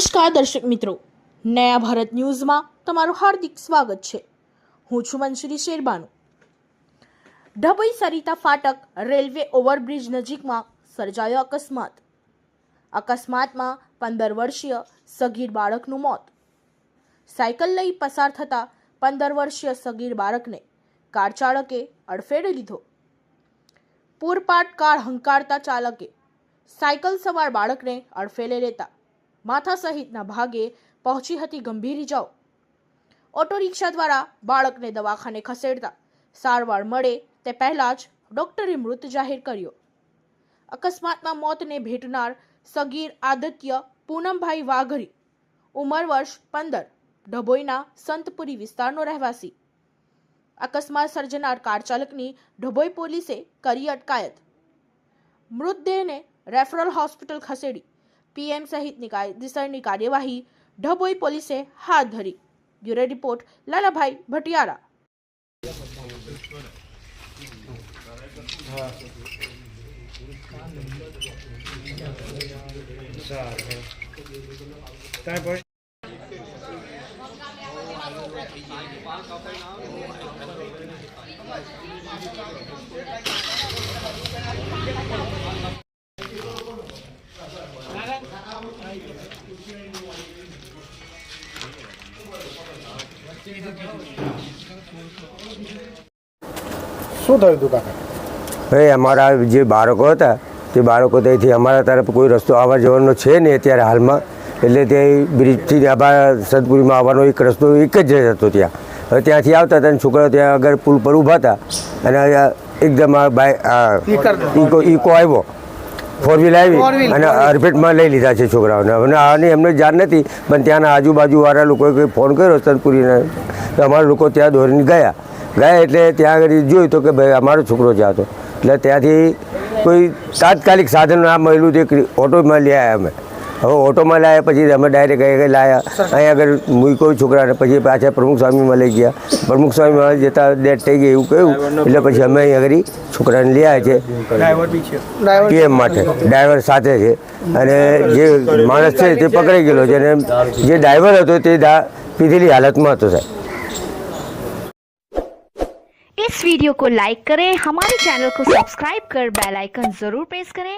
નમસ્કાર દર્શક મિત્રો, નયા ભારત ન્યૂઝમાં તમારું હાર્દિક સ્વાગત છે। હું છું મંસૂરી શેરબાનુ। ડભોઈ સરિતા ફાટક રેલવે ઓવરબ્રિજ નજીકમાં સર્જાયો અકસ્માતમાં 15 વર્ષીય સગીર બાળકનું મોત। સાયકલ લઈ પસાર થતા 15 વર્ષીય સગીર બાળકને કાર ચાલકે અડફેટે લીધો। પૂરપાટ કાર હંકારતા ચાલકે સાયકલ સવાર બાળકને અડફેટે લેતા માથા સહિતના ભાગે પહોંચી હતી ગંભીર ઇજાઓ। ઓટો રિક્ષા દ્વારા બાળકને દવાખાને ખસેડતા સારવાર મળે તે પહેલા જ ડોક્ટરે મૃત જાહેર કર્યો। અકસ્માતમાં મોતને ભેટનાર સગીર આદિત્ય પૂનમભાઈ વાઘરી, ઉંમર વર્ષ 15, ડભોઈના સંતપુરી વિસ્તારનો રહેવાસી। અકસ્માત સર્જનાર કાર ચાલકની ડભોઈ પોલીસે કરી અટકાયત। મૃતદેહને રેફરલ હોસ્પિટલ ખસેડી પીએમ સહિતની કાયદેસરની કાર્યવાહી ડભોઈ પોલીસે હાથ ધરી। Bureau report Lalabhai Bhatiyara. શું થયું હતું કાકા? ભાઈ અમારા જે બાળકો હતા તે બાળકો ત્યાંથી અમારા તરફ કોઈ રસ્તો આવવા જવાનો છે નહીં અત્યારે હાલમાં, એટલે તે બ્રિજથી અમારા સદપુરીમાં આવવાનો એક રસ્તો એક જ હતો ત્યાં। હવે ત્યાંથી આવતા હતા અને છોકરાઓ ત્યાં આગળ પુલ પર ઊભા હતા અને એકદમ ઈકો આવ્યો, 4 વ્હીલ આવી અને અરફેટમાં લઈ લીધા છે છોકરાઓને। હવે આની એમને જાણ નથી, પણ ત્યાંના આજુબાજુવાળા લોકોએ ફોન કર્યો સદપુરીને, તો અમારા લોકો ત્યાં દોરીને ગયા એટલે ત્યાં આગળ જોયું તો કે ભાઈ અમારો છોકરો જ હતો, એટલે ત્યાંથી કોઈ તાત્કાલિક સાધન ના મળ્યું તે ઓટોમાં લઈ આવ્યા અમે। હવે ઓટોમાં લાવ્યા પછી અમે ડાયરેક્ટ અહીં લાવ્યા, અહીં આગળ મૂક્યો છોકરાને, પછી પાછા પ્રમુખ સ્વામીમાં લઈ ગયા। પ્રમુખ સ્વામીમાં જતાં ડેથ થઈ ગઈ એવું કહ્યું, એટલે પછી અમે અહીં આગળ છોકરાને લઈ આવ્યા છે પીએમ માટે। ડ્રાઈવર સાથે છે અને જે માણસ છે તે પકડાઈ ગયેલો છે અને જે ડ્રાઈવર હતો તે પીધેલી હાલતમાં હતો સાહેબ। इस वीडियो को लाइक करें, हमारे चैनल को सब्सक्राइब कर बेल आइकन जरूर प्रेस करें